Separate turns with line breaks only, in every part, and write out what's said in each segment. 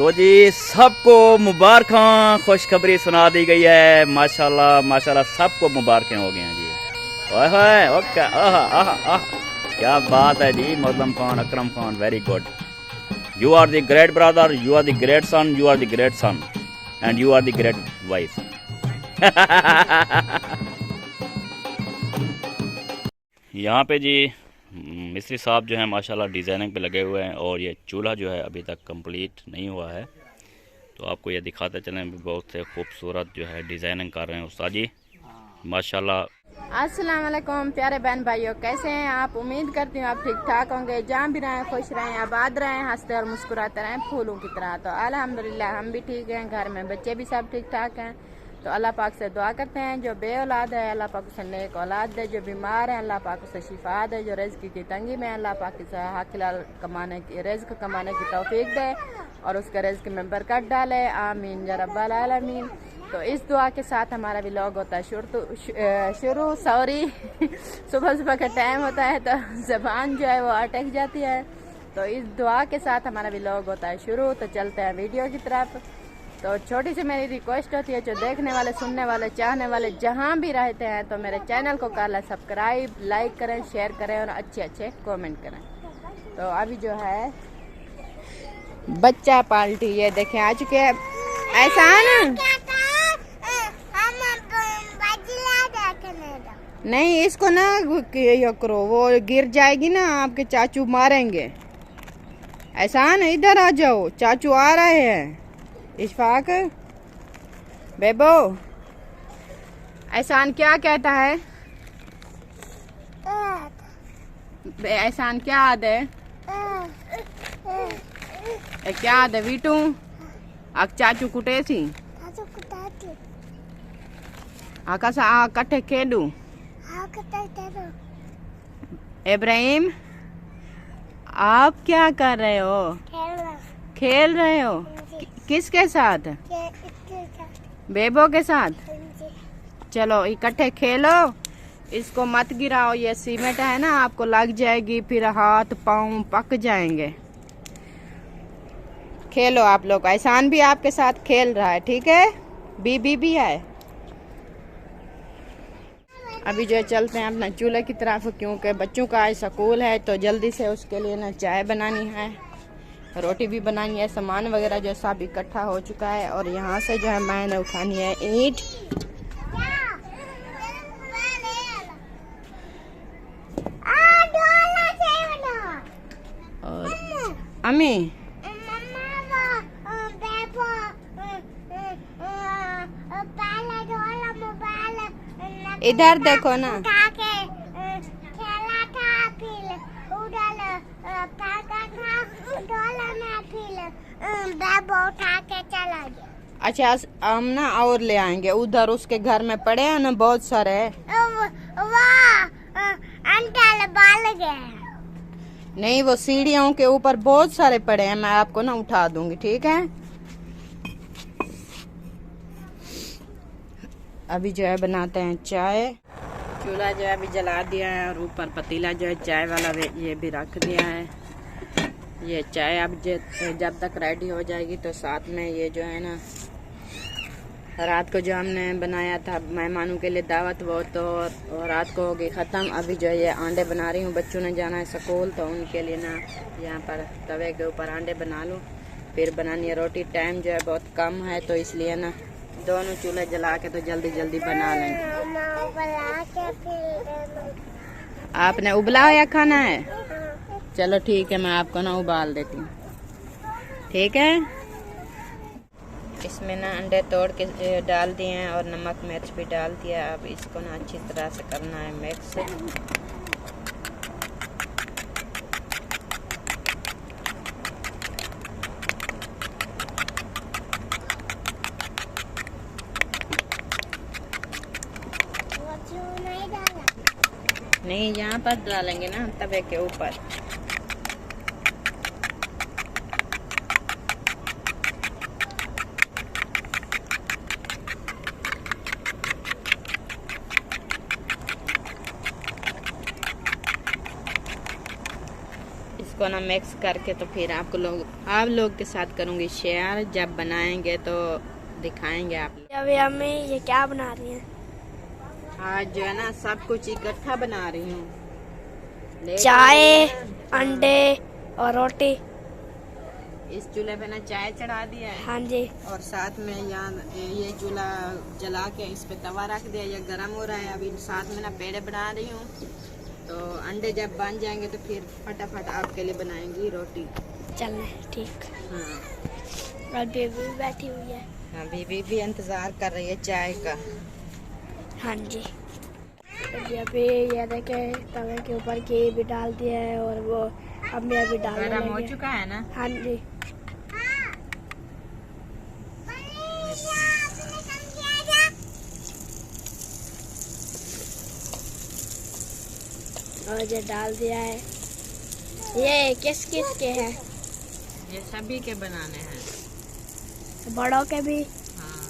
तो जी सबको मुबारक, खुशखबरी सुना दी गई है। माशाल्लाह माशाल्लाह सबको मुबारकें हो गई हैं जी। ओए होए ओके, आह आह आह, क्या बात है ji. Mazlam Khan, Akram Khan, very good. You are the great brother, you are the great son, you are the great son and you are the great wife. यहाँ पे जी मिस्त्री साहब जो है माशाल्लाह डिज़ाइनिंग पे लगे हुए हैं और ये चूल्हा जो है अभी तक कंप्लीट नहीं हुआ है, तो आपको ये दिखाते चलें। बहुत से खूबसूरत जो है डिज़ाइनिंग कर रहे हैं उस्ताद जी माशाल्लाह।
अस्सलाम वालेकुम प्यारे बहन भाइयों, कैसे हैं आप? उम्मीद करती हूँ आप ठीक ठाक होंगे। जहाँ भी रहें खुश रहें, आबाद रहें, हंसते और मुस्कुराते रहें फूलों की तरह। तो अल्हम्दुलिल्लाह हम भी ठीक हैं, घर में बच्चे भी सब ठीक ठाक हैं। तो अल्लाह पाक से दुआ करते हैं जो बे औलाद है अल्लाह पाक उसे नेक औलाद दे, जो बीमार है अल्लाह पाक उसे शिफा दे, जो रिज़्क की तंगी में अल्लाह पाक उसे हलाल कमाने की रिज़्क कमाने की तौफीक दे और उसके रिज़्क में बरकत डाले। आमीन या रब्बल आलमीन। तो इस दुआ के साथ हमारा व्लॉग होता है शुरू सॉरी सुबह सुबह का टाइम होता है तो ज़बान जो है वो अटक जाती है। तो इस दुआ के साथ हमारा व्लॉग होता है शुरू। तो चलते हैं वीडियो की तरफ। तो छोटी सी मेरी रिक्वेस्ट होती है जो देखने वाले, सुनने वाले, चाहने वाले जहाँ भी रहते हैं तो मेरे चैनल को कर लें सब्सक्राइब, लाइक करें, शेयर करें और अच्छे अच्छे कमेंट करें। तो अभी जो है बच्चा पार्टी ये देखें आ चुके हैं। ऐसा ना नहीं, इसको ना ये करो, वो गिर जाएगी ना, आपके चाचू मारेंगे। एहसान इधर आ जाओ, चाचू आ रहे हैं। इशफाक बेबो, एहसान क्या कहता है? एहसान क्या आद है? क्या आद है वीटू? आक चाचू कुटे सी आकाश आ कट्ठे खेडू। इब्राहिम आप क्या कर रहे हो? खेल रहे हो? किसके साथ? बेबो के साथ। चलो इकट्ठे खेलो, इसको मत गिराओ, ये सीमेंट है ना आपको लग जाएगी, फिर हाथ पाँव पक जाएंगे। खेलो आप लोग, एहसान भी आपके साथ खेल रहा है, ठीक है? बीबी भी है। अभी जो है चलते हैं अपना चूल्हे की तरफ, क्योंकि बच्चों का आज स्कूल है तो जल्दी से उसके लिए ना चाय बनानी है, रोटी भी बनानी है, सामान वगैरह जो सब इकट्ठा हो चुका है। और यहाँ से जो है मैंने उठानी है ईंट। और अम्मी इधर देखो ना, अच्छा हम ना और ले आएंगे, उधर उसके घर में पड़े हैं ना बहुत सारे। नहीं, वो सीढ़ियों के ऊपर बहुत सारे पड़े हैं, मैं आपको ना उठा दूंगी, ठीक है? अभी जो है बनाते हैं चाय। चूल्हा जो है अभी जला दिया है और ऊपर पतीला जो है चाय वाला ये भी रख दिया है। ये चाय अब जब तक रेडी हो जाएगी तो साथ में ये जो है ना रात को जो हमने बनाया था मेहमानों के लिए दावत, वो तो रात को हो गई ख़त्म। अभी जो है ये अंडे बना रही हूँ, बच्चों ने जाना है स्कूल तो उनके लिए ना यहाँ पर तवे के ऊपर अंडे बना लूँ, फिर बनानी है रोटी। टाइम जो है बहुत कम है तो इसलिए ना दोनों चूल्हे जला के तो जल्दी जल्दी बना लेंगे। आपने उबला हुआ खाना है? चलो ठीक है, मैं आपको ना उबाल देती हूँ, ठीक है? इसमें ना अंडे तोड़ के डाल दिए हैं और नमक मिर्च भी डाल दिया। अब इसको ना अच्छी तरह से करना है मिक्स। नहीं, यहाँ पर डालेंगे ना तवे के ऊपर। इसको ना मिक्स करके तो फिर आप लोग के साथ करूँगी शेयर। जब बनाएंगे तो दिखाएंगे आप।
अभी हमें ये क्या बना रही हैं?
आज जो है ना सब कुछ इकट्ठा बना रही हूँ।
चाय, अंडे और रोटी।
इस चूल्हे पे ना चाय चढ़ा दिया है।
हाँ जी।
और साथ में यहाँ ये चूल्हा जला के इस पे तवा रख दिया, ये गर्म हो रहा है। अभी साथ में ना पेड़े बना रही हूँ, तो अंडे जब बन जाएंगे तो फिर फटाफट आपके लिए बनाएंगी रोटी।
चलना ठीक।
हाँ,
और बेबी भी बैठी हुई है।
हाँ, बीबी भी इंतजार कर रही है चाय का।
हाँ जी। अभी ये देखे तवे के ऊपर घी भी डाल दिया है और वो अब अभी डालने
गरम हो
लगे।
चुका है ना।
हाँ जी। और ये डाल दिया है। ये किस किस के हैं?
ये सभी के बनाने हैं।
बड़ों के भी?
हाँ।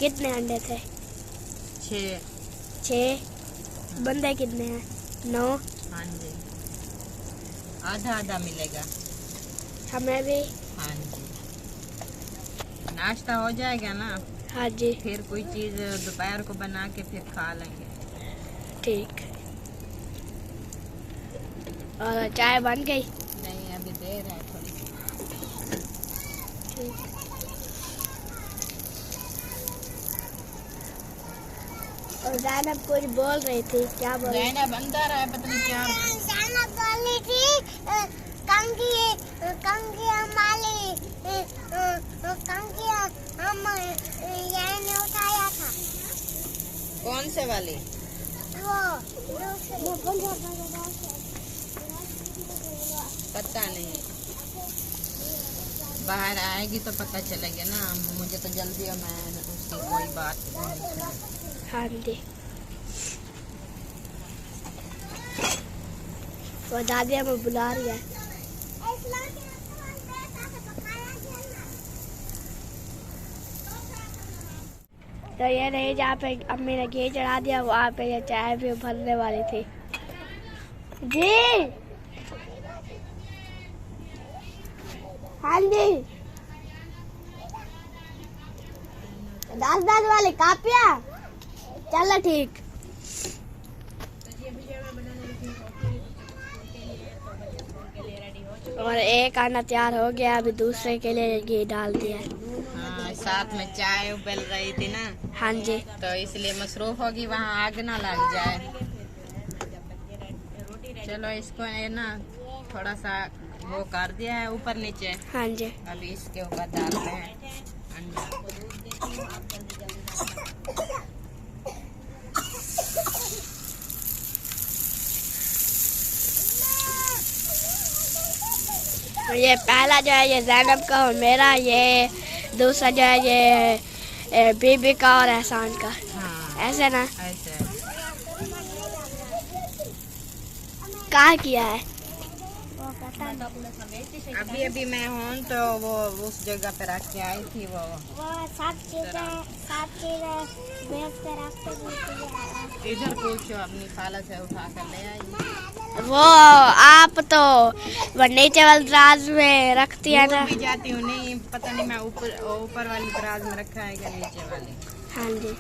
कितने अंडे थे? 6। बंदे कितने हैं? 9।
हाँ जी, आधा आधा मिलेगा
हमें भी।
हाँ जी, नाश्ता हो जाएगा ना,
हाँ जी
फिर कोई चीज दोपहर को बना के फिर खा लेंगे।
ठीक। और चाय बन गई?
नहीं, अभी देर है थोड़ी सी।
ठीक। और ज़ैनब कुछ बोल रही थी, क्या बोल रही?
जैनब अंदर है, पता नहीं क्या।
ज़ैनब बोल रही थी कंगी हमारी कंगी हम ये उठाया था।
कौन से वाली?
वो
पता नहीं, बाहर आएगी तो पता चलेगा ना। मुझे तो जल्दी है, मैं उसकी कोई बात नहीं सुनी।
हाँ जी। वो दादी हमें बुला रही है। तो ये नहीं, जहाँ पे अम्मी ने घी चढ़ा दिया वहाँ पे ये चाय भी भरने वाली थी जी। हाँ जी, 10 वाली कापिया। चलो ठीक। और एक आना तैयार हो गया, अभी दूसरे के लिए घी डाल दिया।
हाँ, साथ में चाय उबल रही थी ना।
हाँ जी।
तो इसलिए मसरूफ होगी, वहाँ आग ना लग जाए। चलो इसको है ना थोड़ा सा वो कर दिया है ऊपर नीचे।
हाँ जी।
अभी इसके ऊपर डालते हैं अंडा।
ये पहला जो है ये ज़ैनब का और मेरा, ये दूसरा जो है ये बीबी का और एहसान का।
हाँ,
ऐसे ना?
ऐसे।
कहाँ किया है?
अभी अभी मैं हूँ तो वो उस जगह पे रख के आई थी। वो
सब चीजें मेज पे रख के
इधर पूछो, अपनी खाला से उठा कर ले आई।
वो आप तो वो नीचे वाले दराज में रखती है ना?
भी जाती हूँ, नहीं पता नहीं मैं ऊपर वाली दराज में रखा है क्या नीचे वाली।
हाँ जी।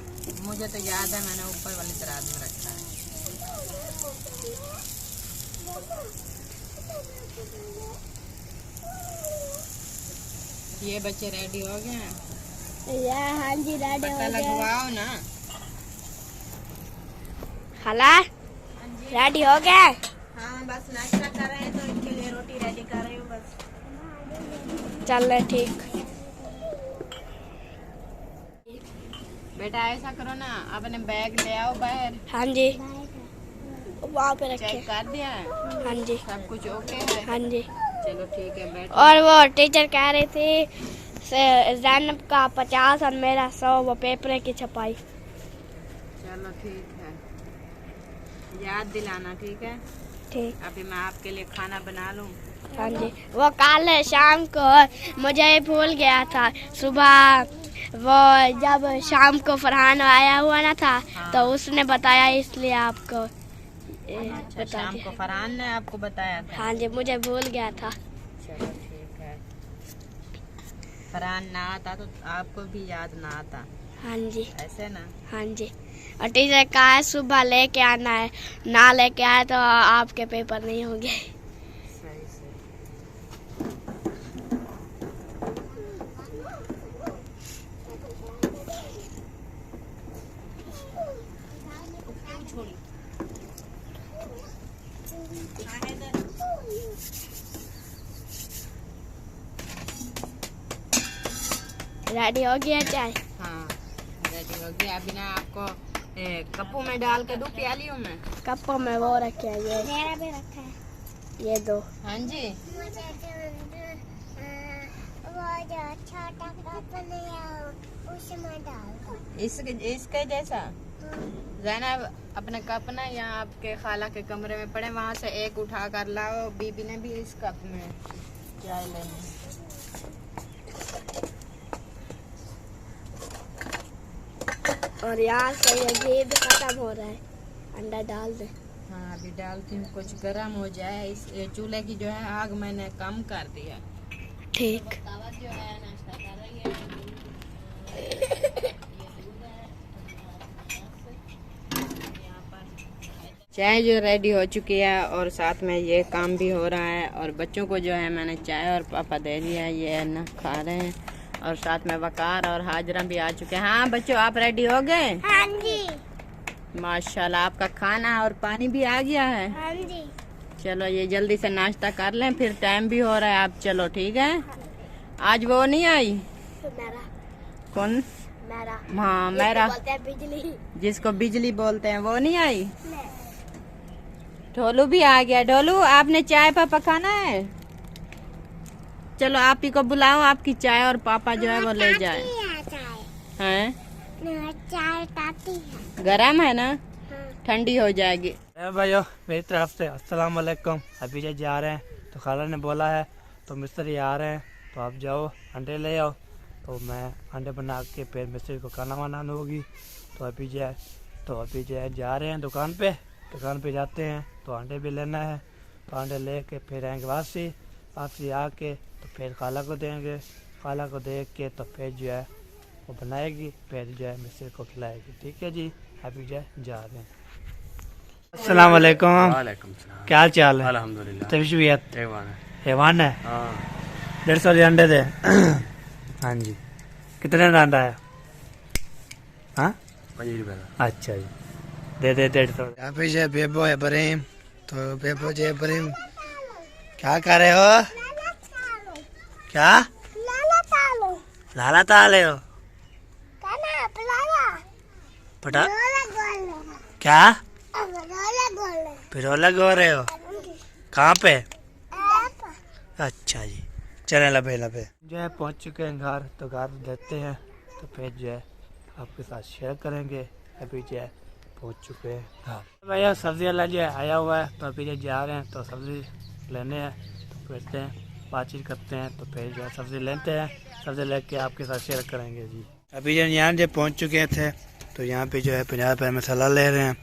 मुझे तो याद है मैंने ऊपर वाली दराज में रखा है। ये बच्चे रेडी हो गए हैं?
हाँ जी, रेडी हो
पता
गए।
लगवाओ ना।
खाला रेडी हो गए?
हाँ, बस नाश्ता कर रहे हैं तो इनके लिए रोटी रेडी कर रही हूँ बस।
चल रहे ठीक।
बेटा ऐसा करो ना, अपने बैग ले आओ बाहर।
हाँ जी, वहाँ पे रखे।
चेक कर दिया है?
हाँ जी।
सब कुछ ओके है?
हाँ जी।
चलो ठीक है, बैठ।
और वो टीचर कह रही थी ज़ैनब का 50 और मेरा 100 वो पेपर की छपाई।
चलो ठीक है, याद दिलाना ठीक है।
ठीक।
अभी मैं आपके लिए खाना बना लूँ।
हाँ जी, वो कल शाम को मुझे भूल गया था। सुबह वो जब शाम को फरहान आया हुआ ना था,
हाँ।
तो उसने बताया, इसलिए आपको
अच्छा, शाम को फरहान ने आपको बताया था?
हाँ जी, मुझे भूल गया था।
चलो ठीक है। फरहान ना आता तो आपको भी याद ना आता,
हाँ जी,
ऐसे ना?
हाँ जी। और टीचर कहा है सुबह लेके आना है, ना लेके आए तो आपके पेपर नहीं होंगे।
सही सही।
रेडी हो गया चाय?
हाँ रेडी हो गया। अभी ना आपको कप्पू में डाल के दूं, प्याली हूँ मैं।
कप्पों में वो रखे हैं, ये मेरा भी रखा है, ये दो।
हाँ जी।
वो जो छोटा कप नहीं है उसमें डाल।
इसके जैसा? ज़ैनब अपने कप ना यहाँ आपके खाला के कमरे में पड़े, वहाँ से एक उठा कर लाओ। बीबी ने भी इस कप में चाय लेनी है।
और यहाँ से ये घी भी खत्म हो रहा है, अंडा डाल दे।
हाँ अभी डालती हूँ, कुछ गर्म हो जाए। इस चूल्हे की जो है आग मैंने कम कर दिया।
ठीक।
चाय जो रेडी हो चुकी है और साथ में ये काम भी हो रहा है, और बच्चों को जो है मैंने चाय और पापा दे दिया है, ये ना खा रहे हैं। और साथ में वकार और हाजरा भी आ चुके हैं। हाँ बच्चों, आप रेडी हो गए?
हाँ जी,
माशाल्लाह, आपका खाना और पानी भी आ गया है।
हाँ जी।
चलो ये जल्दी से नाश्ता कर लें, फिर टाइम भी हो रहा है। आप चलो ठीक है। आज वो नहीं आई?
मेरा,
कौन?
मेरा,
हाँ मेरा,
बोलते हैं बिजली।
जिसको बिजली बोलते हैं, वो नहीं आई। ढोलू भी आ गया। ढोलू, आपने चाय पापा खाना है? चलो आप ही को बुलाओ, आपकी चाय और पापा जो है वो ले जाए। हैं?
चाय ताती है।
गरम है ना? ठंडी हो जाएगी।
भाइयों, मेरी तरफ से अस्सलाम वालेकुम। अभी जो जा रहे हैं तो खाला ने बोला है तो मिस्त्री आ रहे हैं तो आप जाओ अंडे ले आओ। तो मैं अंडे बना के फिर मिस्त्री को खाना बनाना होगी। तो अभी जो है जा रहे हैं दुकान पे जाते हैं तो अंडे भी लेना है। तो अंडे ले के फिर आएंगे वापसी आके तो फिर खाला को देंगे। खाला को दे के तो फिर जो है वो बनाएगी, फिर जो है मिस्त्री को खिलाएगी। ठीक है जी, अभी जो है जा रहे हैं। अस्सलाम वालेकुम।
वालेकुम सलाम।
क्या हाल चाल है?
अल्हम्दुलिल्लाह।
तबीयत
एवान है।
हैवान है।
हाँ
150 अंडे दे। हाँ जी, कितने का अंडा है? हाँ
5 रुपए का।
अच्छा जी, दे 150। यहाँ पे जो बेबो है इब्राहिम, तो बेबो जो इब्राहिम क्या कर रहे हो? क्या लाला ताले हो? पटा क्या पिरोला गो रहे हो? कहाँ पे? अच्छा जी, चले लबे जो है पहुँच चुके हैं घर। तो घर देते हैं तो फिर जो है आपके साथ शेयर करेंगे। अभी जो है पहुँच चुके हैं घर। भैया सब्जी वाला जो है आया हुआ है, तो अभी जो जा रहे हैं तो सब्जी लेने हैं। तो फिरते हैं, बातचीत करते हैं, तो फिर जो है सब्जी लेते हैं। सब्जी लेके आपके साथ शेयर करेंगे जी। अभी जो यहाँ जो पहुँच चुके थे तो यहाँ पे जो है 50 रुपये मसाला ले रहे हैं।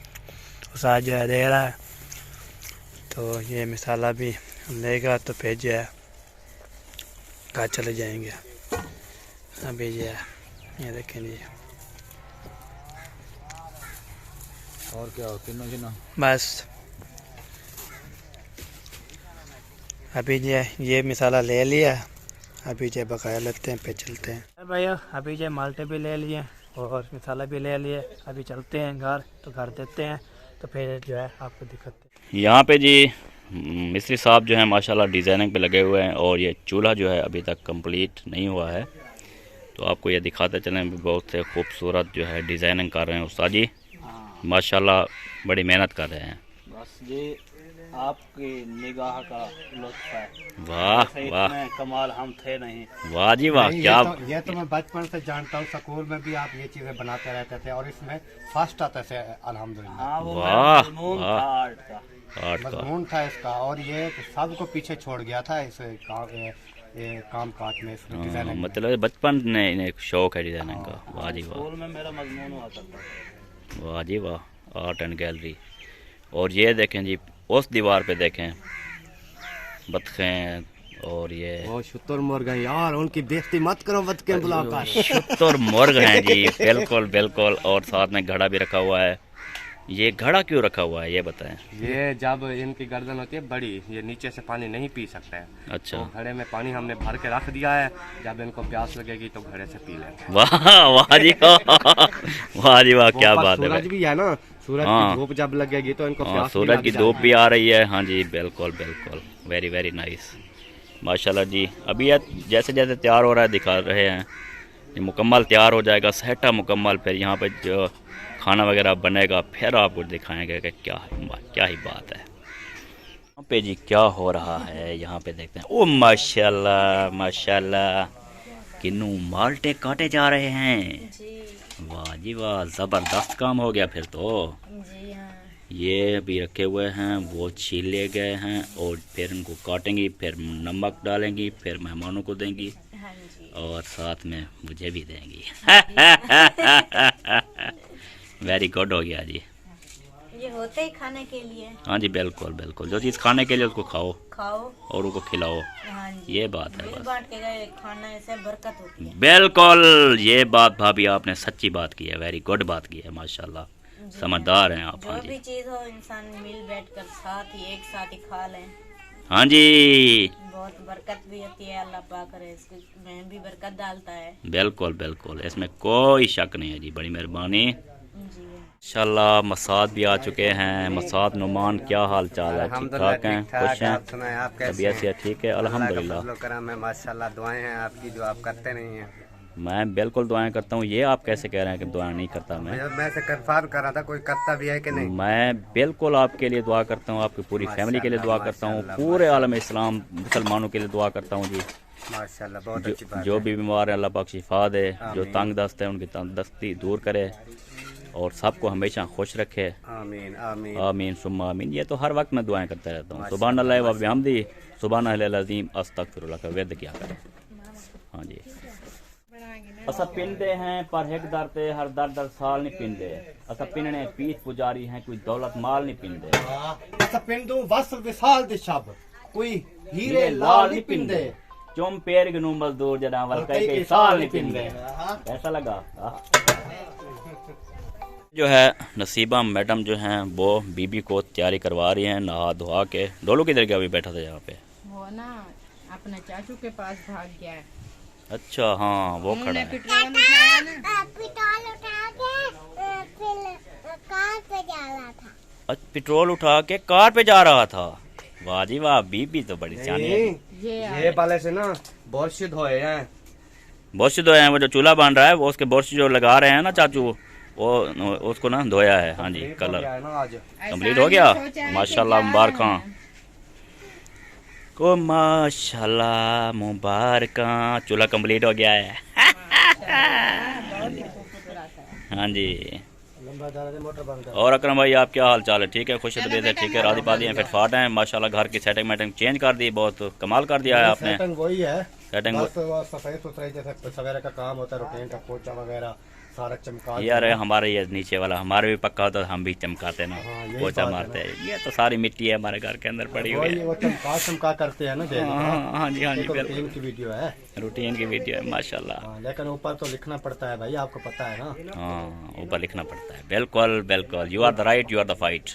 उसाद जो है दे रहा है, तो ये मसाला भी लेगा तो फिर जो है घर चले जाएंगे। अभी जो है ये देखें जी,
और क्या हो? किन्नो
बस अभी जो है ये मसाला ले लिया। अभी जो बकाया लेते हैं, फिर चलते हैं। भैया अभी जो माल्टे भी ले लिए और मसाला भी ले लिए। अभी चलते हैं घर, तो घर देते हैं तो फिर जो है आपको दिखाते हैं।
यहाँ पे जी मिस्त्री साहब जो है माशाल्लाह डिज़ाइनिंग पे लगे हुए हैं, और ये चूल्हा जो है अभी तक कंप्लीट नहीं हुआ है। तो आपको ये दिखाते चलें, बहुत से खूबसूरत जो है डिज़ाइनिंग कर रहे हैं उस्ताद जी, माशाल्लाह बड़ी मेहनत कर रहे हैं।
बस ये आपकी निगाह का लुत्फ है।
वाह
ऐसे
वाह,
इतने कमाल हम थे नहीं।
वाह जी वाह, क्या
ये तो मैं बचपन से जानता हूँ। स्कूल में भी आप ये चीजें बनाते रहते थे और इसमें फर्स्ट आते थे अल्हम्दुलिल्लाह।
हाँ वो
वाह,
मेरा मजमून
वाह।
था आर्ट का।
आर्ट का
मजमून था इसका, और ये सबको पीछे छोड़ गया था इस काम काज में, इसमें डिजाइनिंग में।
मतलब बचपन में इन्हें शौक है डिज़ाइनिंग का। वाह जी वाह,
स्कूल में मेरा मजमून हुआ करता था।
वाह जी वाह, आर्ट एंड गैलरी। और ये देखें जी, उस दीवार पे देखें बतखें, और ये
वो शुतुरमुर्ग हैं यार, उनकी बेइज्जती मत करो बतखें बुलाकर।
शुतुरमुर्ग हैं जी, बिल्कुल बिल्कुल। और साथ में घड़ा भी रखा हुआ है। ये घड़ा क्यों रखा हुआ है ये बताएं।
ये जब इनकी गर्दन होती है बड़ी, ये नीचे से पानी नहीं पी सकते हैं।
अच्छा।
तो घड़े में पानी हमने भर के रख दिया है, जब इनको प्यास लगेगी तो घड़े से पी लेंगे।
वाह वाह जी वाह, वाह जी वाह, क्या बात है।
सूरज भी है ना, सूरज
हाँ।
की धूप जब लगेगी तो इनको
हाँ,
प्यास भी
सूरज
लग
की
जाएगी।
धूप भी आ रही है। हाँ जी, बिल्कुल बिल्कुल, वेरी वेरी नाइस, माशाल्लाह जी। अभी ये जैसे जैसे तैयार हो रहा है दिखा रहे हैं, ये मुकम्मल तैयार हो जाएगा, सहटा मुकम्मल, फिर यहाँ पे जो खाना वगैरह बनेगा फिर आपको दिखाएंगे कि क्या ही बात है। यहाँ पे जी क्या हो रहा है यहाँ पे देखते हैं। ओ माशाल्लाह माशाल्लाह, किन्नू माल्टे काटे जा रहे हैं। वाह जी वाह, ज़बरदस्त काम हो गया फिर तो। ये अभी रखे हुए हैं, वो छील ले गए हैं और फिर उनको काटेंगी, फिर नमक डालेंगी, फिर मेहमानों को देंगी और साथ में मुझे भी देंगी। वेरी गुड हो गया जी।
ये होते ही खाने के लिए।
हाँ जी, बिल्कुल बिल्कुल, जो चीज़ खाने के लिए उसको खाओ
खाओ
और उनको खिलाओ।
हाँ जी,
ये बात है
मिल
बस।
बांट के गए खाना से बरकत होती है।
बिल्कुल, ये बात भाभी आपने सच्ची बात की है, वेरी गुड बात की है, माशाल्लाह, समझदार हैं आप।
जो
हाँ
भी
जी,
चीज हो इंसान मिल बैठ कर साथ ही एक साथ ही खा लें,
हाँ जी,
बहुत बरकत भी होती है। अल्लाह पाक में भी बरकत डालता है।
बिल्कुल बिल्कुल, इसमें कोई शक नहीं है जी, बड़ी मेहरबानी।
जी
इंशाल्लाह मसाद भी आ चुके हैं। मसाद नुमान, क्या हाल चाल है? ठीक ठाक हैं, खुश हैं,
आप सुनाएं, आप कैसे
तबीयत से ठीक है? अल्हम्दुलिल्लाह।
करम है, माशाल्लाह, दुआएं हैं आपकी जो आप करते नहीं हैं।
मैं बिल्कुल दुआएं करता हूँ। ये आप कैसे कह रहे हैं कि दुआ नहीं करता मैं
से कंफर्म कर रहा था, कोई करता भी है कि नहीं।
मैं बिल्कुल आपके लिए दुआ करता हूँ, आपकी पूरी फैमिली के लिए दुआ करता हूँ, पूरे आलम इस्लाम मुसलमानों के लिए दुआ करता हूँ जी।
माशाल्लाह, बहुत अच्छी बात
जो
है।
भी बीमार है अल्लाह पाक शिफा दे, जो तंग दस्त है उनकी तंग दस्ती दूर करे और सबको हमेशा खुश रखे।
आमीन आमीन
आमीन सुम्मा आमीन। ये तो हर वक्त मैं दुआएं करता रहता हूँ। सुभान अल्लाह व बिहम्दी, सुभान अल्लाह अज़ीम, अस्तगफिरुल्लाह का वेद किया करें। हाँ जी, असा पिंडे हैं पर एक दर ते हर दर दर साल नहीं पिंडे। असा पिंडने पीठ पुजारी हैं, कोई दौलत माल नहीं पिंडे।
असा पिंडू वस्त्र विशाल दे शब, कोई हीरे लाल नहीं पिंदे।
चुम पेर गनू मजदूर जरा वल कई साल नहीं पिंडे। ऐसा लगा। जो है नसीबा मैडम जो हैं वो बीबी को तैयारी करवा रही हैं नहा धोआ के। डोलू किधर गया? अभी बैठा था यहाँ पे।
वो ना अपने चाचू के पास भाग गया है।
अच्छा, हाँ वो खड़ा है।
पेट्रोल उठाया ना,
पेट्रोल उठा के कार पे जा रहा था। वाह जी वाह, बीबी तो बड़ी सियानी है।
ये वाले से ना बहुत शुद्ध होए हैं।
बहुत से धोया है। वो जो चूल्हा बन रहा है वो उसके बोर्ड जो लगा रहे हैं ना चाचू, वो उसको ना धोया है। हाँ जी, कलर कंप्लीट हो गया। माशाल्लाह मुबारक को, माशाल्लाह मुबारक, चूल्हा कंप्लीट हो गया है। हाँ जी। और अकरम भाई आप क्या हाल चाल है? ठीक है, खुश तबीयत है? ठीक है, राजी पादी हैं, फिटफाट हैं माशाल्लाह। घर की सेटिंग मैटिंग चेंज कर दी, बहुत कमाल कर दिया है आपने।
सेटिंग वही है,
सेटिंग
बस वो सफाई सुथराई जैसे सवेरे का काम होता है, रूटीन का पोछा वगैरह सारा चमका।
यार हमारे ये नीचे वाला हमारे भी पक्का होता है, हम भी चमकाते ना, पोछा मारते हैं। ये तो सारी मिट्टी है हमारे घर के अंदर पड़ी हुई है।
वो चमका करते हैं ना।
हाँ जी, हाँ जी,
रूटीन की वीडियो है,
रूटीन की वीडियो है माशाल्लाह।
लेकिन ऊपर तो लिखना पड़ता है भाई, आपको पता है ना।
हाँ, ऊपर लिखना पड़ता है। बिल्कुल बिल्कुल, you are the right, you are the fight.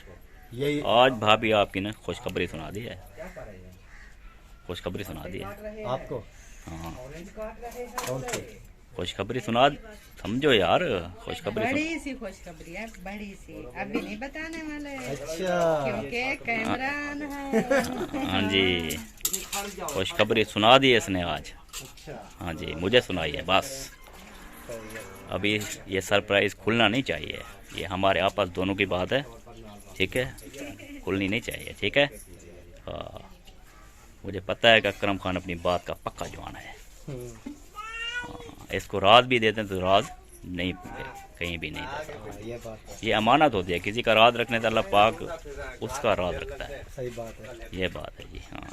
यही
आज भाभी आपकी ने खुशखबरी सुना दी है, खुशखबरी सुना दी है
आपको।
हाँ,
कौन सी
खुशखबरी सुना, समझो यार, खुशखबरी
बड़ी सी खुशखबरी है, बड़ी सी, अभी नहीं बताने वाले
अच्छा,
क्योंकि कैमरा ऑन है।
हाँ जी, खुशखबरी सुना दी है इसने आज। हाँ जी, मुझे सुनाई है बस। अभी ये सरप्राइज खुलना नहीं चाहिए, ये हमारे आपस दोनों की बात है, ठीक है, खुलनी नहीं चाहिए, ठीक है। हाँ, मुझे पता है कि अकरम खान अपनी बात का पक्का जवान है। हाँ, इसको राज भी देते हैं तो राज नहीं, कहीं भी नहीं देता। ये अमानत होती है, किसी का राज रखने से अल्लाह पाक उसका राज रखता है।
सही बात है,
ये बात है जी। हाँ,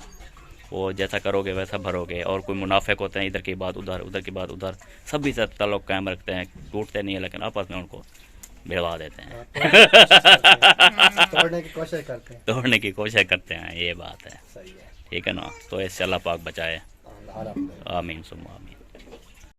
वो जैसा करोगे वैसा भरोगे। और कोई मुनाफिक होते हैं, इधर की बात उधर, उधर की बात उधर, सभी से ताल्लुक़ कायम रखते हैं, टूटते नहीं है, लेकिन आपस में उनको भिड़वा देते हैं,
तोड़ने की कोशिश करते हैं।
तोड़ने की कोशिश करते हैं, ये बात है।
सही है।
ठीक है ना, तो इससे अल्लाह पाक बचाए।
अलहमदुलिल्लाह।
आमीन सुम्मा आमीन।